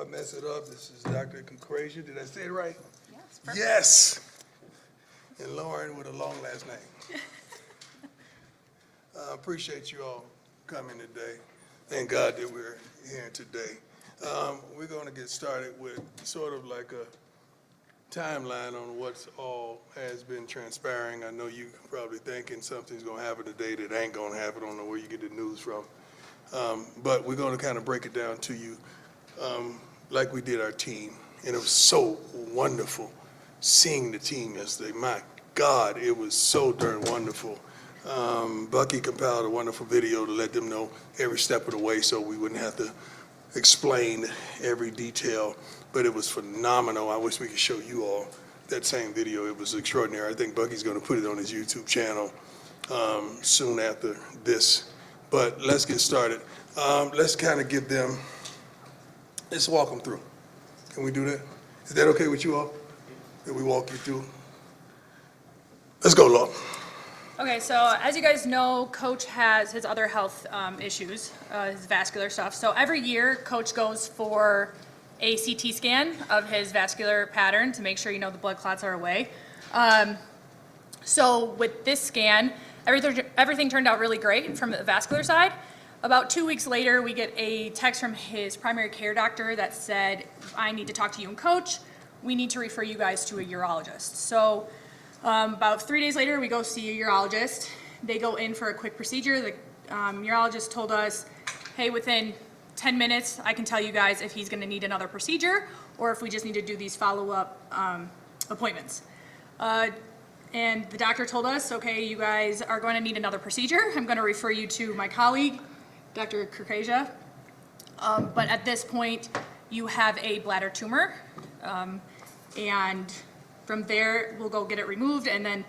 before I mess it up, this is Dr. Kukreja. Did I say it right? Yes, perfect. Yes. And Lauren with a long last name. I appreciate you all coming today. Thank God that we're here today. We're going to get started with sort of like a timeline on what's all has been transpiring. I know you're probably thinking something's going to happen today that ain't going to happen. I don't know where you get the news from. But we're going to kind of break it down to you like we did our team. And it was so wonderful seeing the team yesterday. My God, it was so darn wonderful. Bucky compiled a wonderful video to let them know every step of the way so we wouldn't have to explain every detail, but it was phenomenal. I wish we could show you all that same video. It was extraordinary. I think Bucky's going to put it on his YouTube channel soon after this. But let's get started. Let's kind of give them, let's walk them through. Can we do that? Is that okay with you all? That we walk you through? Let's go, Law. Okay, so as you guys know, Coach has his other health issues, his vascular stuff. So every year, Coach goes for a CT scan of his vascular pattern to make sure, the blood clots are away. So with this scan, everything turned out really great from the vascular side. About 2 weeks later, we get a text from his primary care doctor that said, I need to talk to you and Coach. We need to refer you guys to a urologist. So about 3 days later, we go see a urologist. They go in for a quick procedure. The urologist told us, hey, within 10 minutes, I can tell you guys if he's going to need another procedure or if we just need to do these follow-up appointments. And the doctor told us, okay, you guys are going to need another procedure. I'm going to refer you to my colleague, Dr. Kukreja. But at this point, you have a bladder tumor. And from there, we'll go get it removed, and then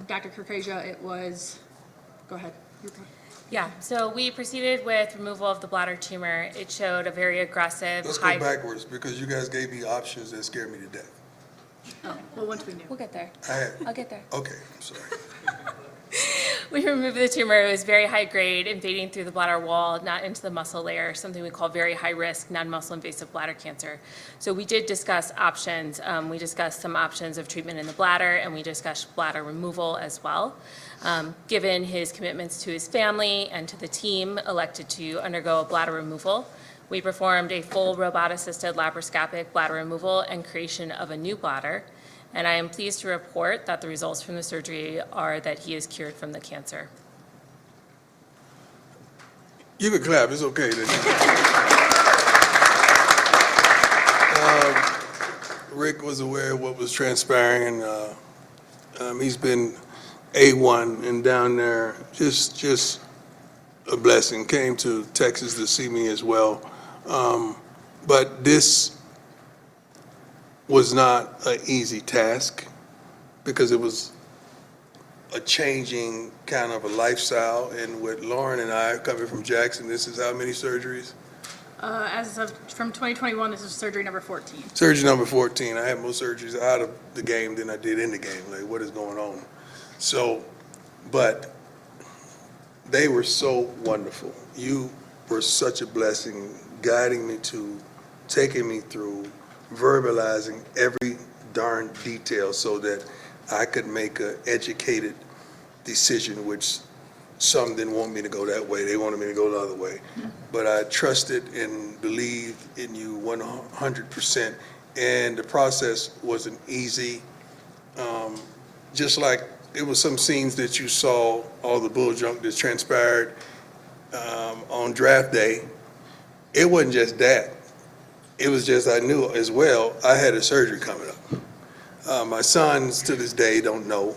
Dr. Kukreja, it was, go ahead. Yeah, so we proceeded with removal of the bladder tumor. It showed a very aggressive, Let's go backwards because you guys gave me options that scared me to death. Oh, well, once we knew. We'll get there. I'll get there. Okay, I'm sorry. We removed the tumor. It was very high grade, invading through the bladder wall, not into the muscle layer, something we call very high risk, non-muscle invasive bladder cancer. So we did discuss options. We discussed some options of treatment in the bladder, and we discussed bladder removal as well. Given his commitments to his family and to the team, elected to undergo a bladder removal. We performed a full robot-assisted laparoscopic bladder removal and creation of a new bladder. And I am pleased to report that the results from the surgery are that he is cured from the cancer. You can clap, it's okay. Rick was aware of what was transpiring, and he's been A1 and down there, just a blessing. Came to Texas to see me as well. But this was not an easy task because it was a changing kind of a lifestyle. And with Lauren and I coming from Jackson, this is how many surgeries? As of from 2021, this is surgery number 14. Surgery number 14. I had more surgeries out of the game than I did in the game. Like, what is going on? So, but they were so wonderful. You were such a blessing, guiding me to, taking me through, verbalizing every darn detail so that I could make an educated decision, which some didn't want me to go that way. They wanted me to go the other way. But I trusted and believed in you 100%. And the process wasn't easy. Just like it was some scenes that you saw, all the bull junk that transpired on draft day. It wasn't just that. It was just I knew as well I had a surgery coming up. My sons to this day don't know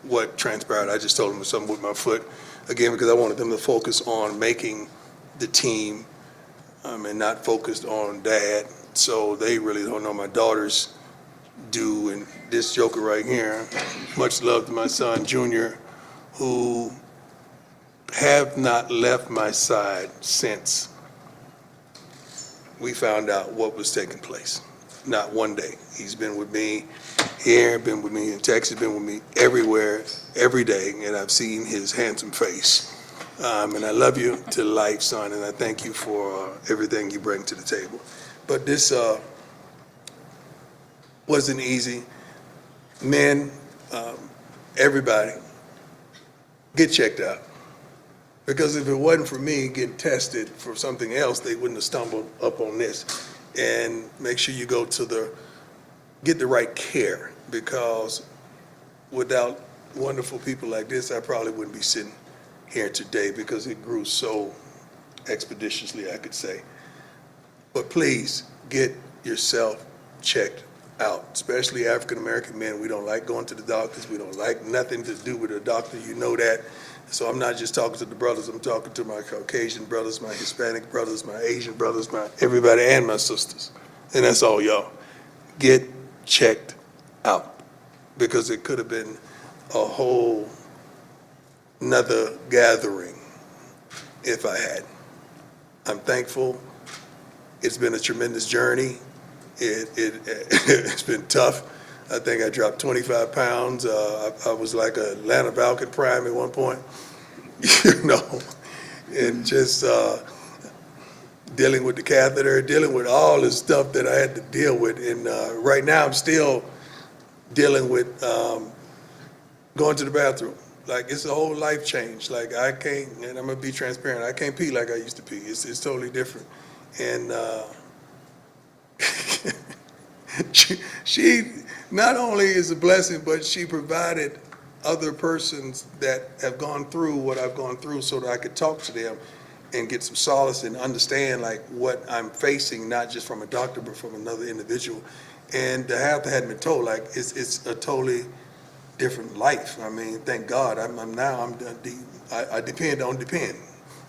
what transpired. I just told them something with my foot, again, because I wanted them to focus on making the team and not focused on dad. So they really don't know. My daughters do, and this joker right here, much love to my son, Junior, who have not left my side since we found out what was taking place. Not one day. He's been with me here, been with me in Texas, been with me everywhere, every day, and I've seen his handsome face. And I love you to life, son, and I thank you for everything you bring to the table. But this wasn't easy. Men, everybody, get checked out. Because if it wasn't for me getting tested for something else, they wouldn't have stumbled up on this. And make sure you go to get the right care, because without wonderful people like this, I probably wouldn't be sitting here today, because it grew so expeditiously, I could say. But please get yourself checked out, especially African-American men. We don't like going to the doctors. We don't like nothing to do with a doctor. You know that. So I'm not just talking to the brothers. I'm talking to my Caucasian brothers, my Hispanic brothers, my Asian brothers, my everybody, and my sisters. And that's all, y'all. Get checked out, because it could have been a whole another gathering if I had. I'm thankful. It's been a tremendous journey. It's been tough. I think I dropped 25 pounds. I was like a Atlanta Falcon Prime at one point, you know, and just dealing with the catheter, dealing with all the stuff that I had to deal with. And right now I'm still dealing with going to the bathroom. Like, it's a whole life change. Like, I can't, and I'm gonna be transparent, I can't pee like I used to pee. It's totally different. And she not only is a blessing, but she provided other persons that have gone through what I've gone through, so that I could talk to them and get some solace and understand like what I'm facing, not just from a doctor, but from another individual. And to have to have been told, like, it's a totally different life. I mean, thank God. I depend on depend.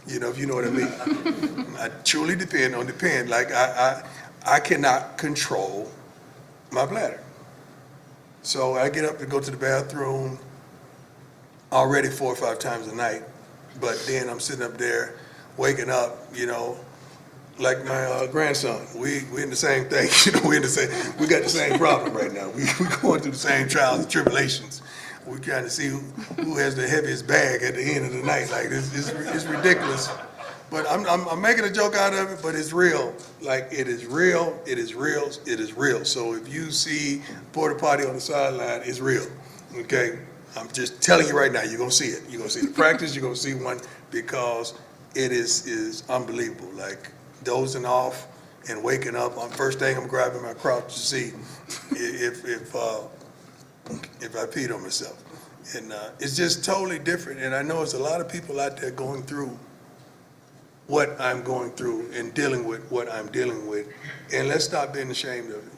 You know, if you know what I mean. I truly depend on depend. Like, I cannot control my bladder. So I get up to go to the bathroom already 4 or 5 times a night, but then I'm sitting up there waking up, you know, like my grandson. We in the same thing, you know, we got the same problem right now. We going through the same trials and tribulations. We're trying to see who has the heaviest bag at the end of the night. Like, it's ridiculous. But I'm making a joke out of it, but it's real. Like, it is real, it is real, it is real. So if you see porta potty on the sideline, it's real, okay? I'm just telling you right now, you're gonna see it. You're gonna see the practice, you're gonna see one, because it is unbelievable. Like, dozing off and waking up, first thing I'm grabbing my crotch to see if I peed on myself. And it's just totally different. And I know there's a lot of people out there going through what I'm going through and dealing with what I'm dealing with. And let's stop being ashamed of it.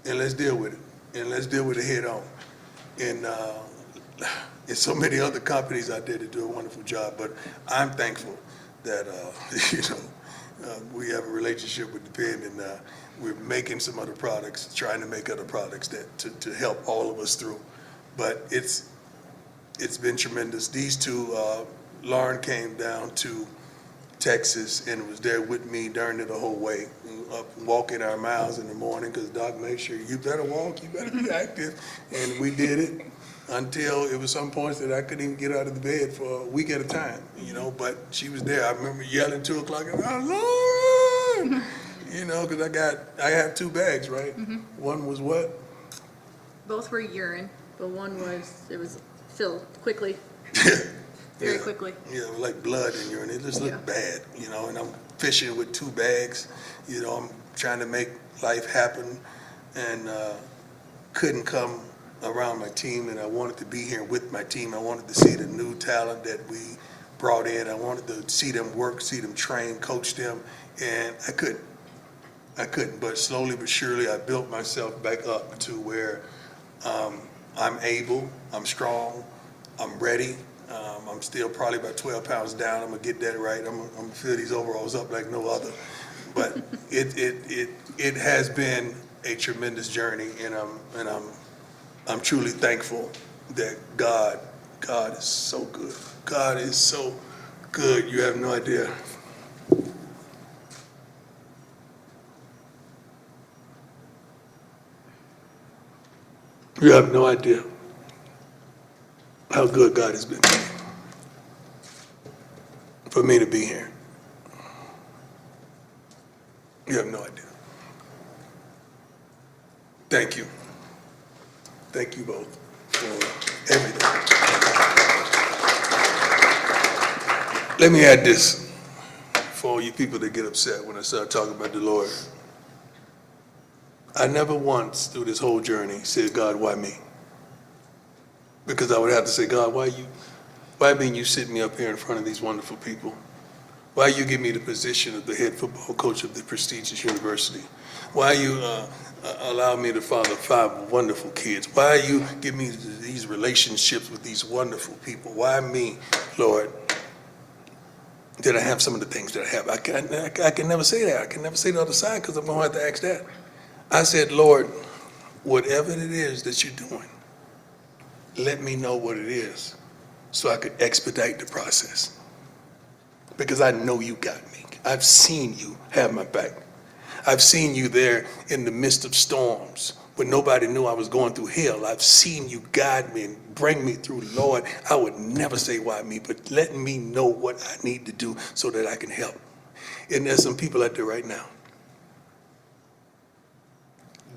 And let's deal with it. And let's deal with it head on. And there's so many other companies out there that do a wonderful job, but I'm thankful that, you know, we have a relationship with Depend, and we're making some other products, trying to make other products that to help all of us through. But it's been tremendous. These two, Lauren came down to Texas and was there with me during it the whole way, up walking our miles in the morning, because Doc made sure you better walk, you better be active, and we did it until it was some points that I couldn't even get out of the bed for a week at a time, you know, but she was there. I remember yelling 2 o'clock, oh, Lord, you know, because I have 2 bags, right? Mm-hmm. One was what? Both were urine, but one it was filled quickly. Very quickly. Yeah, like blood in urine. It just looked bad, you know, and I'm fishing with 2 bags. You know, I'm trying to make life happen, and couldn't come around my team, and I wanted to be here with my team. I wanted to see the new talent that we brought in. I wanted to see them work, see them train, coach them, and I couldn't. But slowly but surely, I built myself back up to where I'm able, I'm strong, I'm ready. I'm still probably about 12 pounds down. I'm gonna get that right. I'm gonna fill these overalls up like no other. But it has been a tremendous journey, and I'm truly thankful that God is so good. God is so good. You have no idea. You have no idea how good God has been for me to be here. You have no idea. Thank you. Thank you both for everything. Let me add this for all you people that get upset when I start talking about the Lord. I never once through this whole journey said, God, why me? Because I would have to say, God, why being you sit me up here in front of these wonderful people? Why you give me the position of the head football coach of the prestigious university? Why you allow me to father 5 wonderful kids? Why you give me these relationships with these wonderful people? Why me, Lord? Did I have some of the things that I have? I can never say that. I can never say the other side because I'm going to have to ask that. I said, Lord, whatever it is that you're doing, let me know what it is so I could expedite the process. Because I know you got me. I've seen you have my back. I've seen you there in the midst of storms when nobody knew I was going through hell. I've seen you guide me and bring me through. Lord, I would never say why me, but let me know what I need to do so that I can help. And there's some people out there right now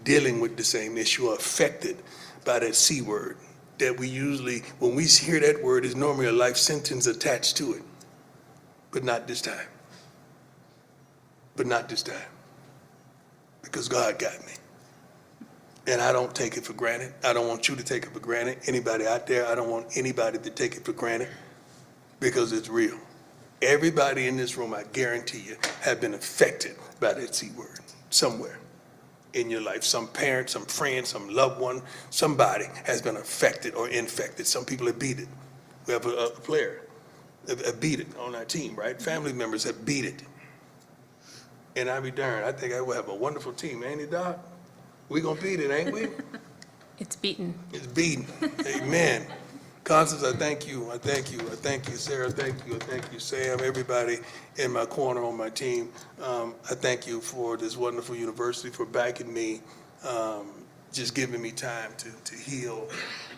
dealing with the same issue, are affected by that C word that we usually, when we hear that word, is normally a life sentence attached to it. But not this time. But not this time. Because God got me. And I don't take it for granted. I don't want you to take it for granted. Anybody out there, I don't want anybody to take it for granted because it's real. Everybody in this room, I guarantee you, have been affected by that C word somewhere in your life. Some parent, some friend, some loved one, somebody has been affected or infected. Some people have beat it. We have a player have beat it on our team, right? Family members have beat it. And I be darned, I think I will have a wonderful team, ain't it, Doc? We gonna beat it, ain't we? It's beaten. It's beaten. Amen. Constance, I thank you. I thank you. I thank you, Sarah. Thank you. I thank you, Sam. Everybody in my corner on my team. I thank you for this wonderful university, for backing me, just giving me time to heal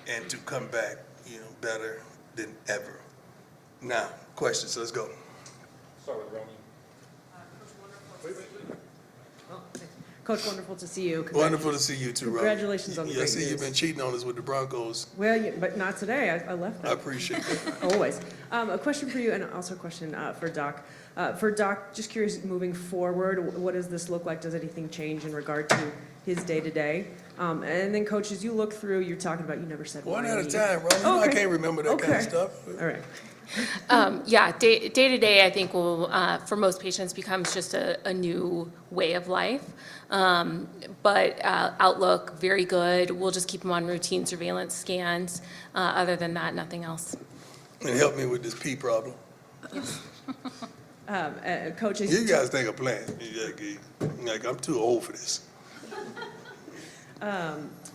and to come back, better than ever. Now, questions. Let's go. Start with Romy. Coach, wonderful to see you. Wonderful to see you too, Rob. Congratulations on the I great see news. you've been cheating on us with the Broncos. Well, but not today. I left I that. appreciate that. Always. A question for you and also a question for Doc. For Doc, just curious, moving forward, what does this look like? Does anything change in regard to his day-to-day? And then, Coach, as you look through, you're talking about you never said One why at a me. time, Rob. You know I Okay. can't remember that kind of Okay. stuff. All right. Yeah, day to day, I think will, for most patients, becomes just a new way of life. But outlook, very good. We'll just keep them on routine surveillance scans. Other than that, nothing else. And help me with this pee problem. Coach, as You guys think I'm playing. Like, I'm too old for this.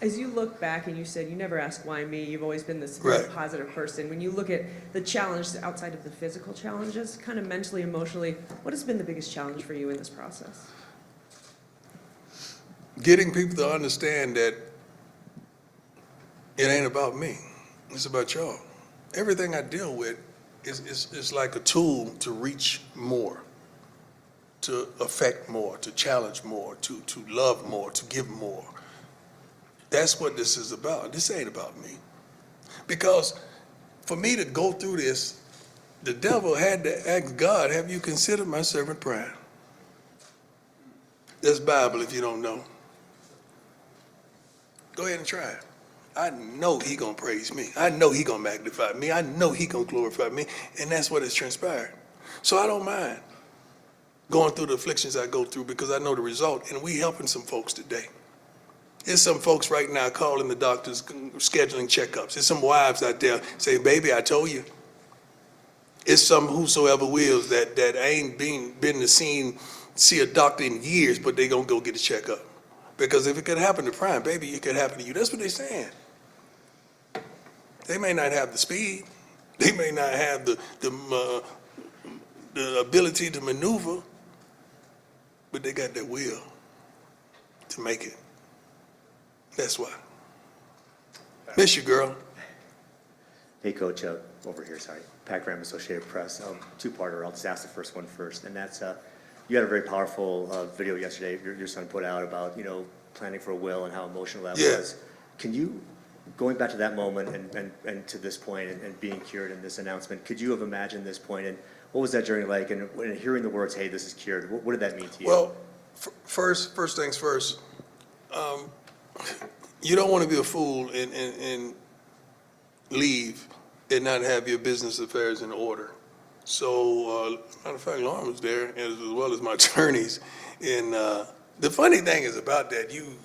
As you look back and you said you never asked why me, you've always been this very Right. positive person. When you look at the challenge outside of the physical challenges, kind of mentally, emotionally, what has been the biggest challenge for you in this process? Getting people to understand that it ain't about me. It's about y'all. Everything I deal with is like a tool to reach more, to affect more, to challenge more, to love more, to give more. That's what this is about. This ain't about me. Because for me to go through this, the devil had to ask God, have you considered my servant Brian? That's Bible if you don't know. Go ahead and try it. I know he gonna praise me. I know he gonna magnify me. I know he gonna glorify me. And that's what has transpired. So I don't mind going through the afflictions I go through because I know the result. And we helping some folks today. There's some folks right now calling the doctors, scheduling checkups. There's some wives out there saying, baby, I told you. It's some whosoever wills that ain't been to see a doctor in years, but they gonna go get a checkup. Because if it could happen to Prime, baby, it could happen to you. That's what they're saying. They may not have the speed. They may not have the ability to maneuver, but they got that will to make it. That's why. Miss you, girl. Hey, Coach, over here, sorry. Pat Graham, Associated Press. Two-parter, I'll just ask the first one first, and that's You had a very powerful video yesterday your son put out about, planning for a will and how emotional that Yeah. was. Can you, going back to that moment and to this point and being cured in this announcement, could you have imagined this point, and what was that journey like? And when hearing the words, "Hey, this is cured," what did that mean to you? Well, first things first, you don't want to be a fool and leave and not have your business affairs in order. So, matter of fact, Lauren was there as well as my attorneys. And the funny thing is about that, you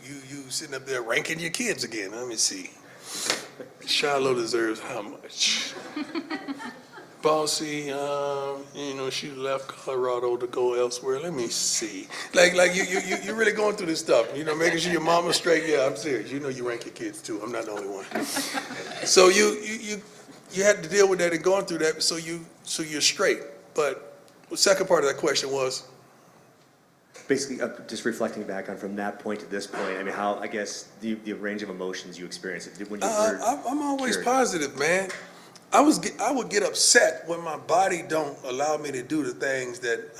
sitting up there ranking your kids again. Let me see. Shiloh deserves how much? Bossy, she left Colorado to go elsewhere. Let me see. Like you're really going through this stuff. Making sure your mama's straight. Yeah, I'm serious. You rank your kids too. I'm not the only one. So you had to deal with that and going through that. So you're straight. But the second part of that question was. Basically, just reflecting back on from that point to this point, I mean, how, I guess, the range of emotions you experienced when you were I'm always cured. positive, man. I would get upset when my body don't allow me to do the things that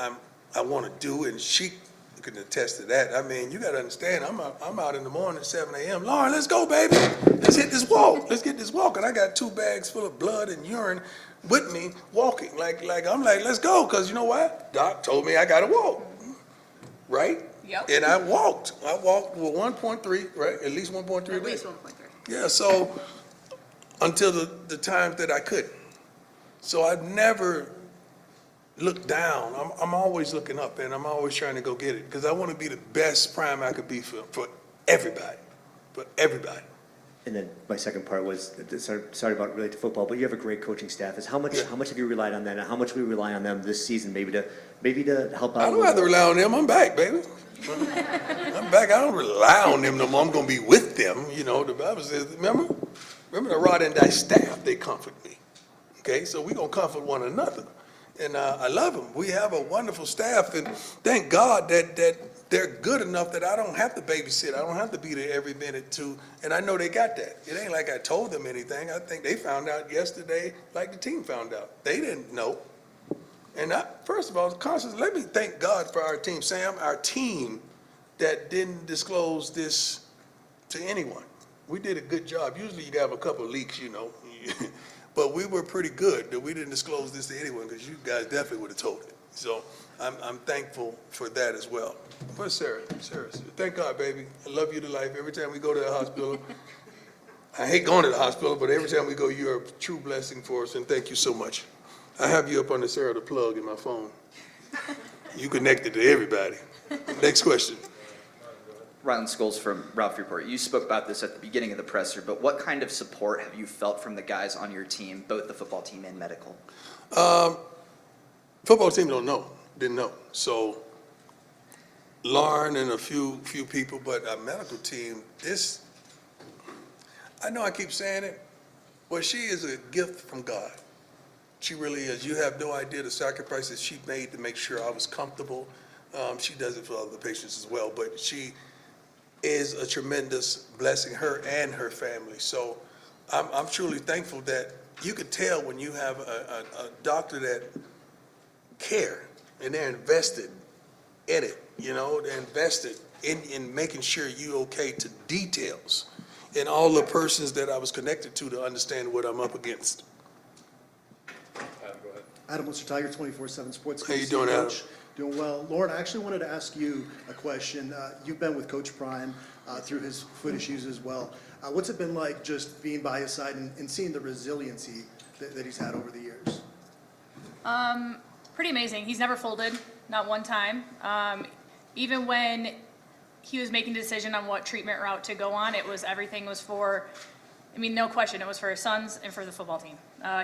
I want to do, and she can attest to that. I mean, you got to understand, I'm out in the morning at 7 a.m. Lauren, let's go, baby. Let's hit this walk. Let's get this walk. And I got 2 bags full of blood and urine with me walking. Like I'm like, let's go, because you know what? Doc told me I got to walk, right? Yep. And I walked with 1.3, right? At least 1.3 a At day. least 1.3. Yeah, so until the times that I couldn't. So I never looked down. I'm always looking up, and I'm always trying to go get it, because I want to be the best prime I could be for everybody, And then my second part was, sorry about relate to football, but you have a great coaching staff. How much have you relied on them, and how much will you rely on them this season, maybe to help out? I don't have to rely on them. I'm back, baby. I'm back. I don't rely on them no more. I'm going to be with them. The Bible says, remember the rod and thy staff, they comfort me. Okay, so we're going to comfort one another. And I love them. We have a wonderful staff, and thank God that they're good enough that I don't have to babysit. I don't have to be there every minute too. And I know they got that. It ain't like I told them anything. I think they found out yesterday, like the team found out. They didn't know. And first of all, Constance, let me thank God for our team, Sam, our team that didn't disclose this to anyone. We did a good job. Usually you have a couple of leaks, but we were pretty good that we didn't disclose this to anyone, because you guys definitely would have told it. So I'm thankful for that as well. Where's Sarah? Sarah, thank God, baby. I love you to life. Every time we go to the hospital, I hate going to the hospital, but every time we go, you're a true blessing for us, and thank you so much. I have you up on the Sarah the plug in my phone. You connected to everybody. Next question. Rylan Scholes from Ralph Report. You spoke about this at the beginning of the presser, but what kind of support have you felt from the guys on your team, both the football team and medical? Football team didn't know. So Lauren and a few people, but our medical team, I know I keep saying it, but she is a gift from God. She really is. You have no idea the sacrifices she made to make sure I was comfortable. She does it for other patients as well, but she is a tremendous blessing, her and her family. So I'm truly thankful that you could tell when you have a doctor that care, and they're invested in it, they're invested in making sure you're okay to details, and all the persons that I was connected to understand what I'm up against. Adam Lister-Tiger, 24/7 Sports. How you doing, Adam? Coach. Doing well. Lauren, I actually wanted to ask you a question. You've been with Coach Prime through his foot issues as well. What's it been like just being by his side and seeing the resiliency that he's had over the years? Pretty amazing. He's never folded, not one time. Even when he was making the decision on what treatment route to go on, everything was for, no question, it was for his sons and for the football team.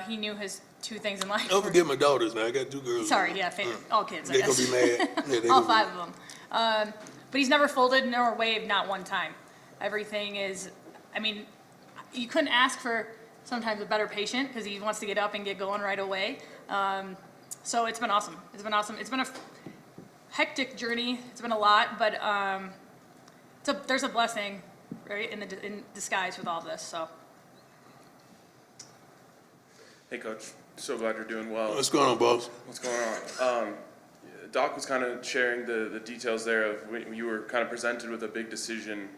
He knew his 2 things in life. Don't forget my daughters, man. I got 2 girls. Sorry, yeah, all kids, I They're guess. gonna be mad. Yeah, they All gonna 5 of them. But he's never folded nor waved, not one time. Everything is, you couldn't ask for sometimes a better patient, because he wants to get up and get going right away. So it's been awesome. It's been awesome. It's been a hectic journey. It's been a lot, but there's a blessing, right, in disguise with all this. So. Hey, Coach. So glad you're doing well. What's going on, boss? What's going on? Doc was kind of sharing the details there of when you were kind of presented with a big decision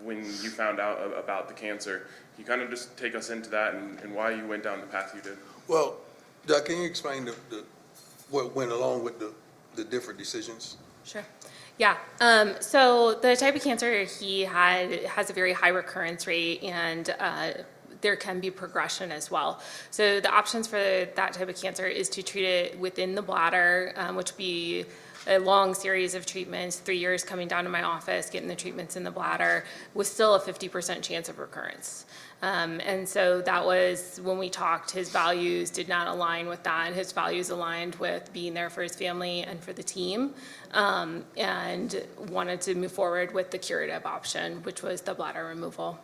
when you found out about the cancer. Can you kind of just take us into that and why you went down the path you did? Well, Doc, can you explain what went along with the different decisions? Sure. Yeah. So the type of cancer he has a very high recurrence rate, and there can be progression as well. So the options for that type of cancer is to treat it within the bladder, which would be a long series of treatments, 3 years coming down to my office, getting the treatments in the bladder, with still a 50% chance of recurrence. And so that was when we talked, his values did not align with that. His values aligned with being there for his family and for the team, and wanted to move forward with the curative option, which was the bladder removal.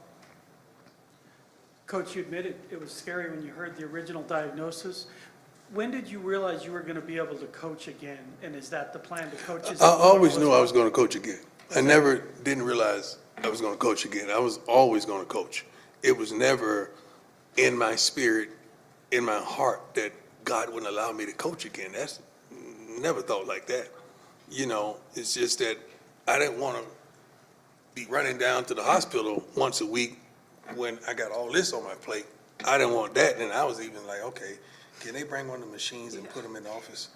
Coach, you admitted it was scary when you heard the original diagnosis. When did you realize you were going to be able to coach again? And is that the plan to coach? I always knew I was going to coach again. I never didn't realize I was going to coach again. I was always going to coach. It was never in my spirit, in my heart, that God wouldn't allow me to coach again. That's never thought like that. You know, it's just that I didn't want to be running down to the hospital once a week when I got all this on my plate. I didn't want that. And I was even like, okay, can they bring one of the machines and put them in the office?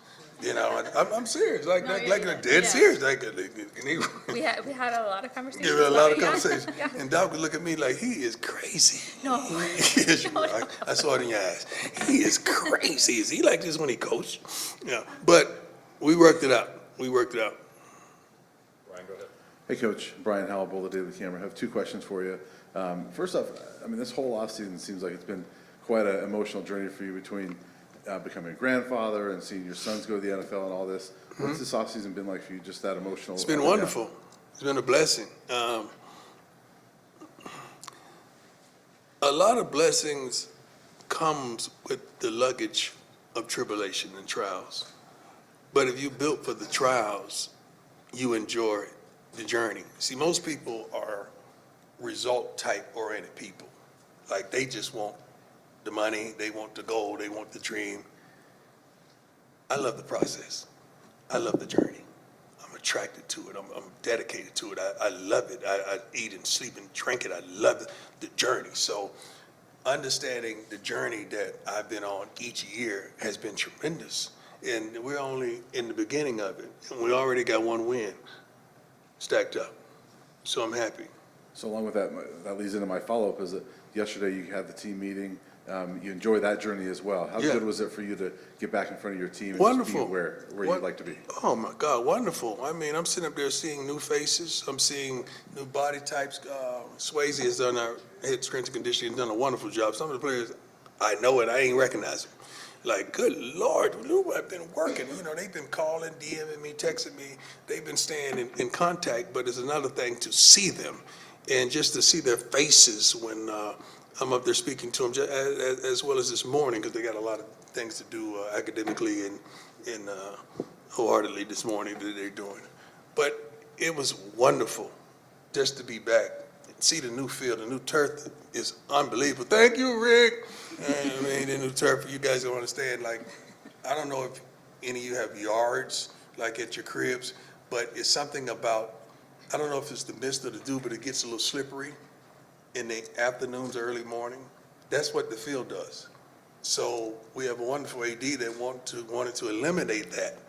You know, I'm serious, like dead serious. Like, can they? We had a lot of conversations. Give it a lot of about it, yeah. conversation. And Doc would look at me like, he is crazy. No. Yes, you are. I saw it in your eyes. He is crazy. Is he like this when he coached? Yeah. But we worked it out. Ryan, go ahead. Hey, Coach. Brian Howell, the Daily Camera. I have two questions for you. First off, I mean, this whole offseason seems like it's been quite an emotional journey for you between becoming a grandfather and seeing your sons go to the NFL and all this. What's this offseason been like for you, just that emotional? It's been wonderful. It's been a blessing. A lot of blessings comes with the luggage of tribulation and trials. But if you built for the trials, you enjoy the journey. See, most people are result type oriented people. Like, they just want the money, they want the goal, they want the dream. I love the process. I love the journey. I'm attracted to it. I'm dedicated to it. I love it. I eat and sleep and drink it. I love the journey. So understanding the journey that I've been on each year has been tremendous. And we're only in the beginning of it. And we already got one win stacked up. So I'm happy. So along with that, that leads into my follow-up, is that yesterday you had the team meeting. You enjoy that journey as well. How good was it for you to get back in front of your team and wonderful. Just be where you'd like to be? Oh my God, wonderful. I mean, I'm sitting up there seeing new faces. I'm seeing new body types. Swayze has done our head strength and conditioning, done a wonderful job. Some of the players, I know it, I ain't recognize them. Like, good Lord, Lou, I've been working. You know, they've been calling, DMing me, texting me. They've been staying in contact, but it's another thing to see them and just to see their faces when I'm up there speaking to them, as well as this morning, because they got a lot of things to do academically and wholeheartedly this morning that they're doing. But it was wonderful just to be back and see the new field. The new turf is unbelievable. Thank you, Rick. I mean, the new turf, you guys don't understand. Like, I don't know if any of you have yards, like at your cribs, but it's something about, I don't know if it's the mist or the dew, but it gets a little slippery in the afternoons, early morning. That's what the field does. So we have a wonderful AD that wanted to eliminate that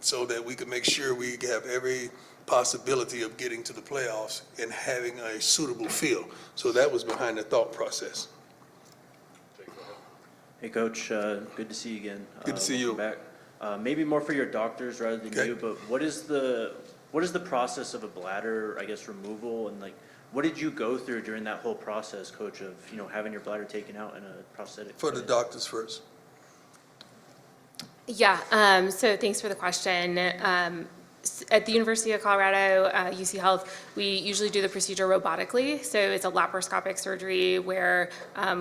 so that we could make sure we have every possibility of getting to the playoffs and having a suitable field. So that was behind the thought process. Hey, Coach, good to see you again. Good to see you. Back. Maybe more for your doctors rather than you, but what is the process of a bladder, I guess, removal, and like, what did you go through during that whole process, Coach, of, you know, having your bladder taken out in a prosthetic? For the doctors first. Yeah, so thanks for the question. At the University of Colorado, UCHealth, we usually do the procedure robotically. So it's a laparoscopic surgery where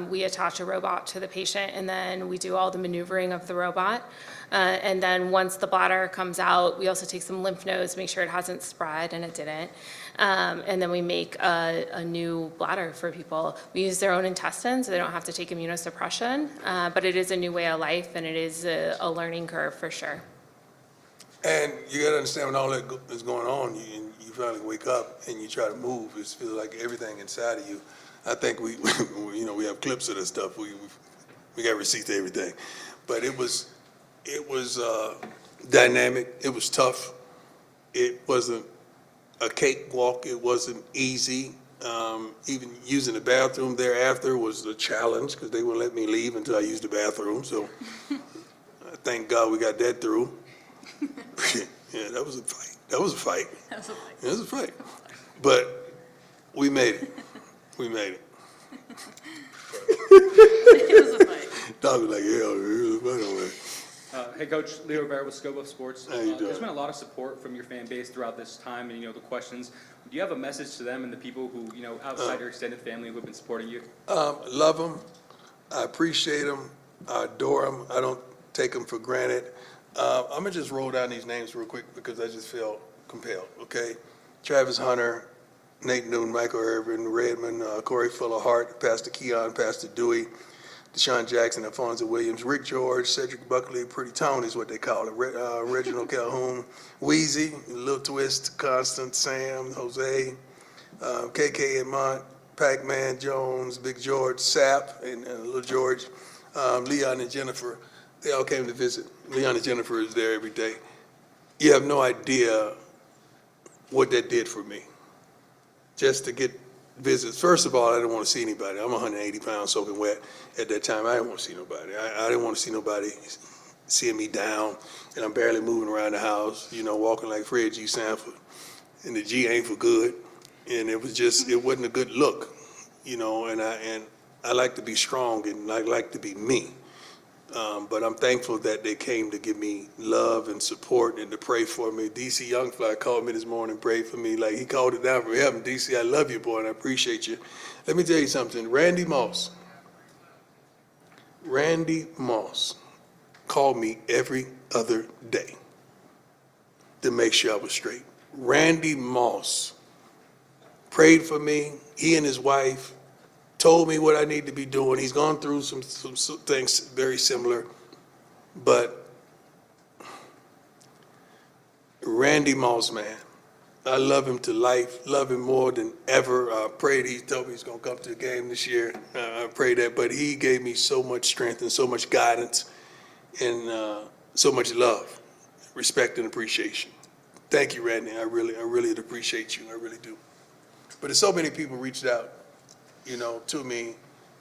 we attach a robot to the patient and then we do all the maneuvering of the robot. And then once the bladder comes out, we also take some lymph nodes, make sure it hasn't spread, and it didn't. And then we make a new bladder for people. We use their own intestines, so they don't have to take immunosuppression. But it is a new way of life, and it is a learning curve for sure. And you gotta understand when all that is going on, you finally wake up and you try to move, it feels like everything inside of you. I think we we have clips of this stuff. We got receipts to everything. But it was dynamic, it was tough. It wasn't a cakewalk, it wasn't easy. Even using the bathroom thereafter was a challenge because they wouldn't let me leave until I used the bathroom. So thank God we got that through. Yeah, that was a fight. That was a fight. That was a fight. It was a fight. But we made it. We made it. It was a fight. Dog was like, yeah, it was a fight over there. Hey, Coach, Leo Rivera with Scope of Sports. How you doing? There's been a lot of support from your fan base throughout this time, and the questions. Do you have a message to them and the people who outside your extended family who have been supporting you? Love them. I appreciate them. I adore them. I don't take them for granted. I'm gonna just roll down these names real quick because I just feel compelled. Okay, Travis Hunter, Nate Newton, Michael Irvin, Redmond, Corey Fuller-Hart, Pastor Keon, Pastor Dewey, Deshaun Jackson, Alfonso Williams, Rick George, Cedric Buckley, Pretty Tony is what they call it, Reginald Calhoun, Wheezy, Lil Twist, Constant, Sam, Jose, KK and Mont, Pac-Man, Jones, Big George, Sap, and Little George, Leon and Jennifer. They all came to visit. Leon and Jennifer is there every day. You have no idea what that did for me. Just to get visits. First of all, I didn't want to see anybody. I'm 180 pounds soaking wet at that time. I didn't want to see nobody. I didn't want to see nobody seeing me down, and I'm barely moving around the house, walking like Fred G. Sanford. And the G ain't for good. And it wasn't a good look, and I like to be strong and I like to be me. But I'm thankful that they came to give me love and support and to pray for me. DC Youngfly called me this morning, prayed for me. Like, he called it down from heaven. DC, I love you, boy, and I appreciate you. Let me tell you something. Randy Moss called me every other day to make sure I was straight. Randy Moss prayed for me. He and his wife told me what I need to be doing. He's gone through some things very similar, but Randy Moss, man, I love him to life, love him more than ever. I prayed, he told me he's gonna come to the game this year. I pray that, but he gave me so much strength and so much guidance and so much love, respect and appreciation. Thank you, Randy. I really appreciate you. I really do. But there's so many people reached out, to me,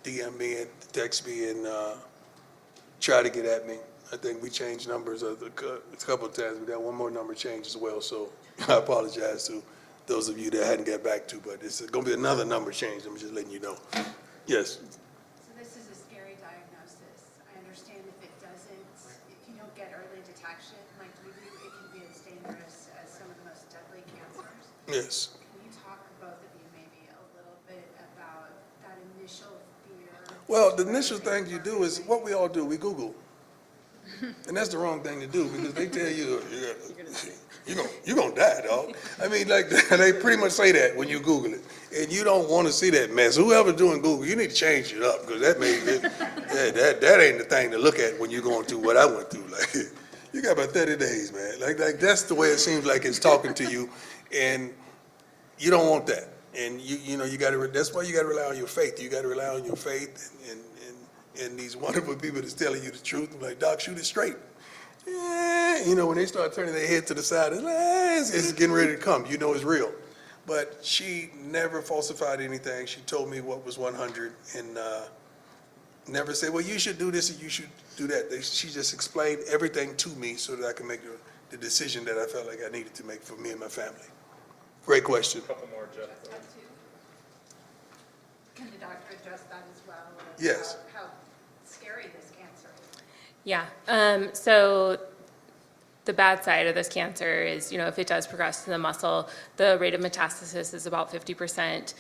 DM me and text me and try to get at me. I think we changed numbers a couple of times. We got one more number change as well, so I apologize to those of you that I hadn't got back to, but it's going to be another number change. I'm just letting you know. Yes. So this is a scary diagnosis. I understand if you don't get early detection, like we do, it can be as dangerous as some of the most deadly cancers. Yes. Well, the initial thing you do is what we all do. We Google, and that's the wrong thing to do because they tell you you're gonna die, dog. I mean, like they pretty much say that when you Google it, and you don't want to see that mess. Whoever's doing Google, you need to change it up because that ain't the thing to look at when you're going through what I went through. Like you got about 30 days, man. Like that's the way it seems like it's talking to you, and you don't want that. And you got to. That's why you got to rely on your faith. You got to rely on your faith and these wonderful people that's telling you the truth. I'm like, Doc, shoot it straight. When they start turning their head to the side, it's getting ready to come. It's real. But she never falsified anything. She told me what was 100 and never said, well, you should do this and you should do that. She just explained everything to me so that I can make the decision that I felt like I needed to make for me and my family. Great question. A couple more, Jeff. Can the doctor address that as well? Yes. How scary this cancer is? Yeah, so the bad side of this cancer is, if it does progress to the muscle, the rate of metastasis is about 50%.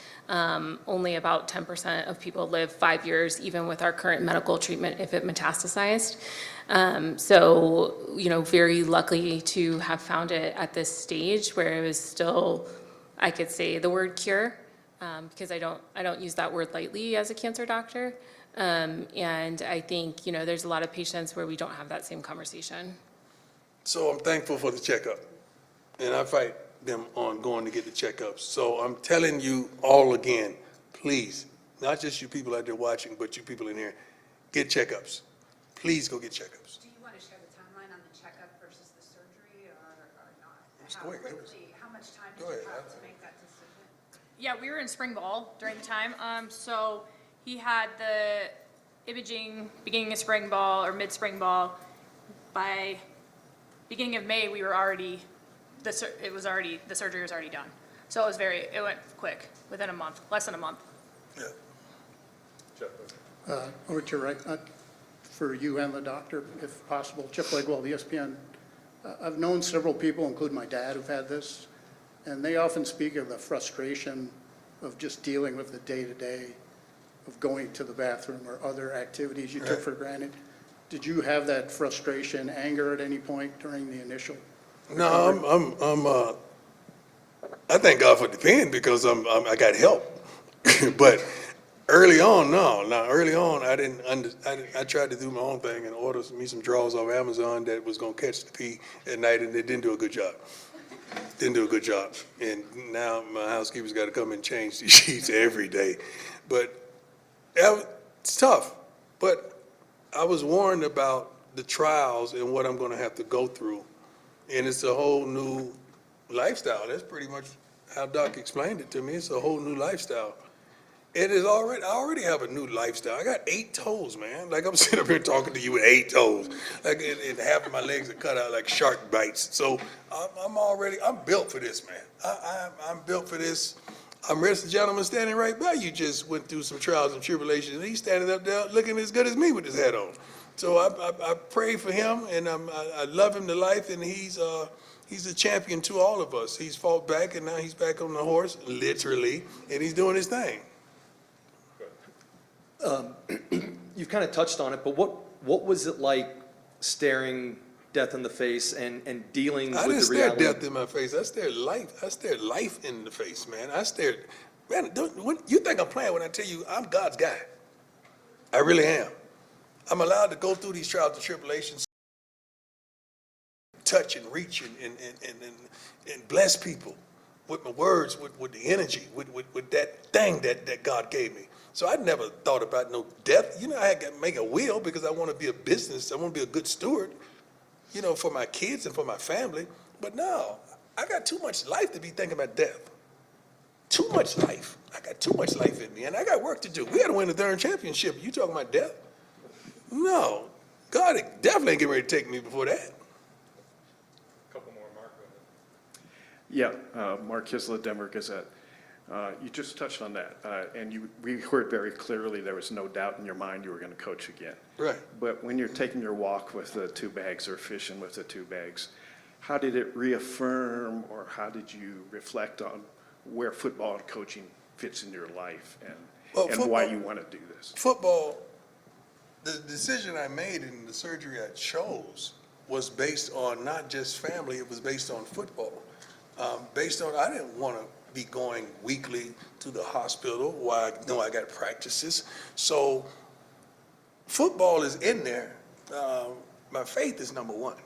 Only about 10% of people live 5 years, even with our current medical treatment, if it metastasized. So, very lucky to have found it at this stage where it was still, I could say the word cure, because I don't use that word lightly as a cancer doctor. And I think, there's a lot of patients where we don't have that same conversation. So I'm thankful for the checkup, and I fight them on going to get the checkups. So I'm telling you all again, please, not just you people out there watching, but you people in here, get checkups. Please go get checkups. Do you want to share the timeline on the checkup versus the surgery or not? Just How go ahead, quickly, how much time did Go you ahead. have to make that decision? Yeah, we were in spring ball during the time. So he had the imaging beginning of spring ball or mid-spring ball. By beginning of May, we were already, the surgery was already done. So it went quick, within a month, less than a month. Yeah. Over to your right, for you and the doctor, if possible. Chip Legwell, ESPN. I've known several people, including my dad, who've had this, and they often speak of the frustration of just dealing with the day-to-day of going to the bathroom or other activities you took for granted. Did you have that frustration, anger at any point during the initial? No, I thank God for the pen because I got help. But early on, no. Now, early on, I tried to do my own thing and order me some drawers off Amazon that was gonna catch the pee at night, and it didn't do a good job. Didn't do a good job. And now my housekeeper's gotta come and change the sheets every day. But it's tough. But I was warned about the trials and what I'm gonna have to go through. And it's a whole new lifestyle. That's pretty much how Doc explained it to me. It's a whole new lifestyle. I already have a new lifestyle. I got 8 toes, man. Like I'm sitting up here talking to you with 8 toes. Like, and half of my legs are cut out like shark bites. So I'm built for this, man. I'm built for this. The gentleman standing right by you just went through some trials and tribulations, and he's standing up there looking as good as me with his hat on. So I pray for him, and I love him to life, and he's a champion to all of us. He's fought back, and now he's back on the horse, literally, and he's doing his thing. You've kind of touched on it, but what was it like staring death in the face and dealing with the reality? I didn't stare death in my face. I stared life in the face, man. Man, you think I'm playing when I tell you I'm God's guy. I really am. I'm allowed to go through these trials and tribulations, touch and reach and bless people with my words, with the energy, with that thing that God gave me. So I never thought about no death. You know, I had to make a will because I want to be a business. I want to be a good steward, you know, for my kids and for my family. But no, I got too much life to be thinking about death. Too much life. I got too much life in me, and I got work to do. We got to win the third championship. You talking about death? No. God definitely ain't getting ready to take me before that. Couple more, Mark. Yeah, Mark Kisla, Denver Gazette. You just touched on that, and we heard very clearly there was no doubt in your mind you were going to coach again. Right. But when you're taking your walk with the 2 bags or fishing with the 2 bags, how did it reaffirm, or how did you reflect on where football and coaching fits in your life, and why you want to do this? Football, the decision I made and the surgery I chose was based on not just family, it was based on football. I didn't want to be going weekly to the hospital while I know I got practices. So football is in there. My faith is number one.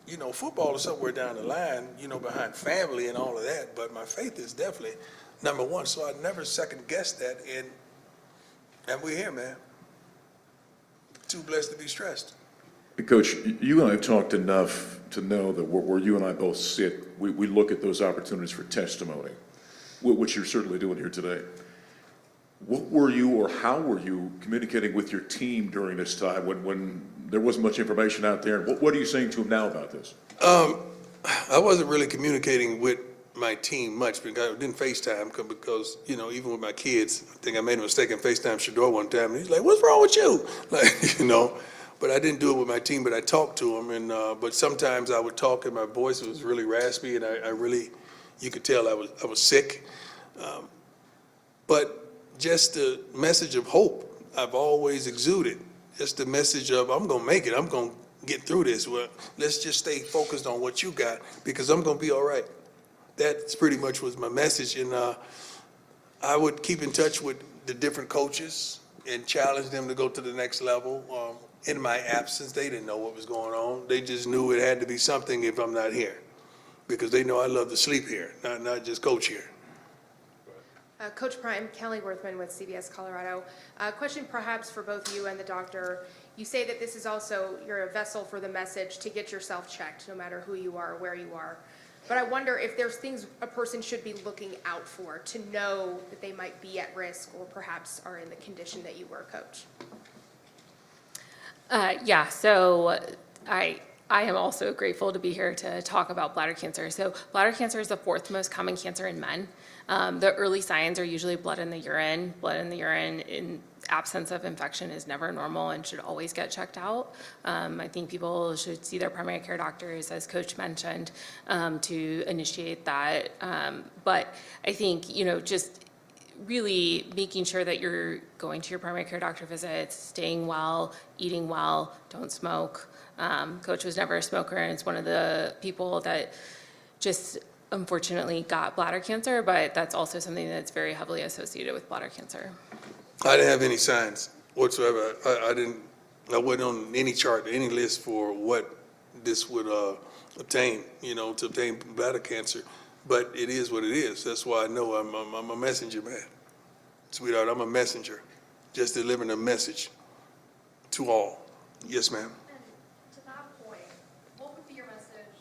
You know, football is somewhere down the line, you know, behind family and all of that, but my faith is definitely number one. So I never second guessed that, and we're here, man. Too blessed to be stressed. Coach, you and I have talked enough to know that where you and I both sit, we look at those opportunities for testimony, which you're certainly doing here today. What were you, or how were you communicating with your team during this time when there wasn't much information out there? What are you saying to them now about this? I wasn't really communicating with my team much because I didn't FaceTime because, you know, even with my kids, I think I made a mistake and FaceTime Shador one time, and he's like, "What's wrong with you?" Like, you know, but I didn't do it with my team, but I talked to them, and but sometimes I would talk and my voice was really raspy, and I really, you could tell I was sick. But just the message of hope I've always exuded. Just the message of, I'm gonna make it, I'm gonna get through this. Well, let's just stay focused on what you got because I'm gonna be all right. That's pretty much was my message, and I would keep in touch with the different coaches, and challenge them to go to the next level. In my absence, they didn't know what was going on. They just knew it had to be something if I'm not here, because they know I love to sleep here, not just coach here. Coach Prime, Kelly Worthman with CBS Colorado. Question perhaps for both you and the doctor. You say that this is also, you're a vessel for the message to get yourself checked, no matter who you are, where you are. But I wonder if there's things a person should be looking out for to know that they might be at risk or perhaps are in the condition that you were, Coach. Yeah, so I am also grateful to be here to talk about bladder cancer. So bladder cancer is the 4th most common cancer in men. The early signs are usually blood in the urine. Blood in the urine in absence of infection is never normal and should always get checked out. I think people should see their primary care doctors, as Coach mentioned, to initiate that. But I think, just really making sure that you're going to your primary care doctor visits, staying well, eating well, don't smoke. Coach was never a smoker, and it's one of the people that just unfortunately got bladder cancer, but that's also something that's very heavily associated with bladder cancer. I didn't have any signs whatsoever. I wasn't on any chart, any list for what this would obtain, to obtain bladder cancer. But it is what it is. That's why I know I'm a messenger, man. Sweetheart, I'm a messenger, just delivering a message to all. Yes, ma'am. And to that point, what would be your message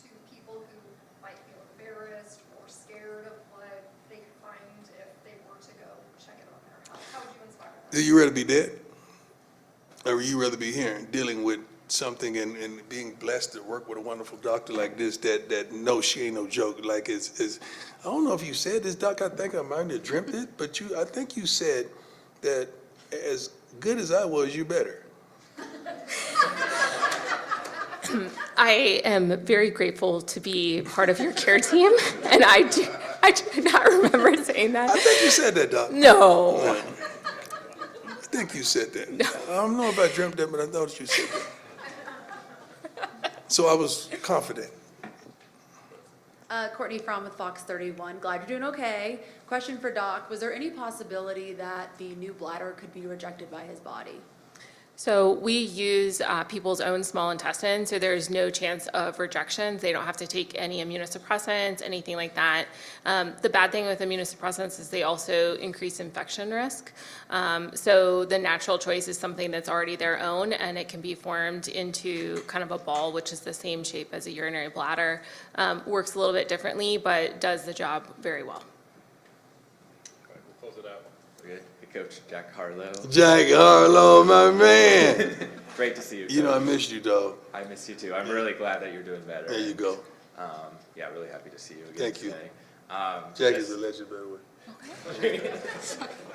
to people who might feel embarrassed or scared of what they could find if they were to go check it on their health? How would you inspire them? Do you rather be dead? Or would you rather be here and dealing with something and being blessed to work with a wonderful doctor like this that knows she ain't no joke? Like, I don't know if you said this, Doc, I think I might have dreamt it, but I think you said that as good as I was, you better. I am very grateful to be part of your care team, and I do not remember saying that. I think you said that, Doc. No. I think you said that. No. I don't know if I dreamt that, but I thought you said that. So I was confident. Courtney Fromm with Fox 31. Glad you're doing okay. Question for Doc. Was there any possibility that the new bladder could be rejected by his body? So we use people's own small intestine, so there's no chance of rejection. They don't have to take any immunosuppressants, anything like that. The bad thing with immunosuppressants is they also increase infection risk. So the natural choice is something that's already their own, and it can be formed into kind of a ball, which is the same shape as a urinary bladder. Works a little bit differently, but does the job very well. All right, we'll close it out. Okay. Coach Jack Harlow. Jack Harlow, my man. Great to see you. You know I missed you, dog. I missed you too. I'm really glad that you're doing better. There you go. Yeah, really happy to see you again. Thank you. Today. Jack is a legend, by the way.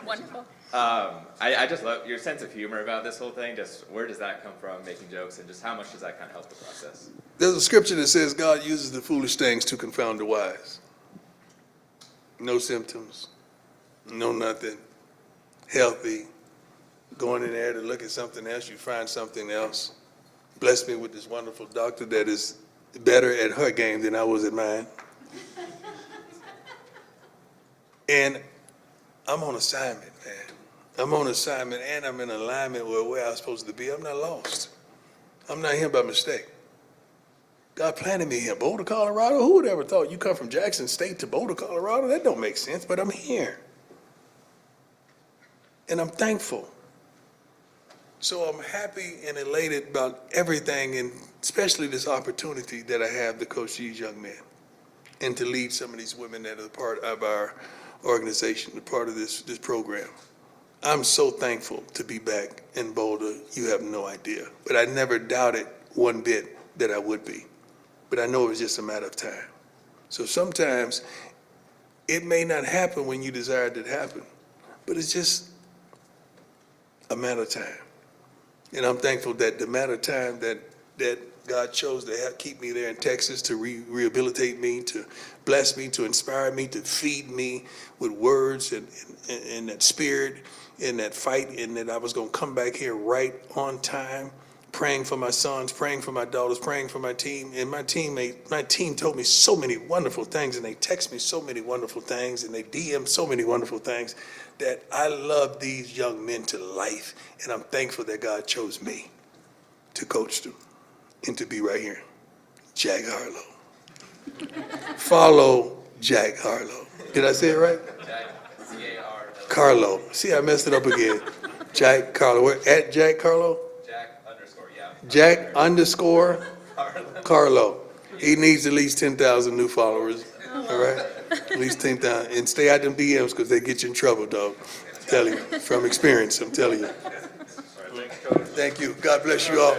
Wonderful. I just love your sense of humor about this whole thing. Just where does that come from, making jokes, and just how much does that kind of help the process? There's a scripture that says God uses the foolish things to confound the wise. No symptoms, no nothing. Healthy, going in there to look at something else, you find something else. Bless me with this wonderful doctor that is better at her game than I was at mine. And I'm on assignment, man. I'm on assignment, and I'm in alignment with where I'm supposed to be. I'm not lost. I'm not here by mistake. God planted me here. Boulder, Colorado? Who would ever thought you come from Jackson State to Boulder, Colorado? That don't make sense, but I'm here. And I'm thankful. So I'm happy and elated about everything, and especially this opportunity that I have to coach these young men and to lead some of these women that are part of our organization, a part of this program. I'm so thankful to be back in Boulder. You have no idea. But I never doubted one bit that I would be. But I know it was just a matter of time. So sometimes it may not happen when you desired it to happen, but it's just a matter of time. And I'm thankful that the matter of time that God chose to keep me there in Texas, to rehabilitate me, to bless me, to inspire me, to feed me with words and that spirit and that fight, and that I was going to come back here right on time praying for my sons, praying for my daughters, praying for my team. And my team told me so many wonderful things, and they text me so many wonderful things, and they DM so many wonderful things that I love these young men to life. And I'm thankful that God chose me to coach them and to be right here. Jack Harlow. Follow Jack Harlow. Did I say it right? Jack, C-A-R-L-O. Carlo. See, I messed it up again. Jack Carlo. We're at Jack Carlo? Jack underscore, yeah. Jack underscore Carlo. He needs at least 10,000 new followers. All right? At least 10,000. And stay out them DMs because they get you in trouble, dog. I'm telling you. From experience, I'm telling you. Thank you. God bless you all.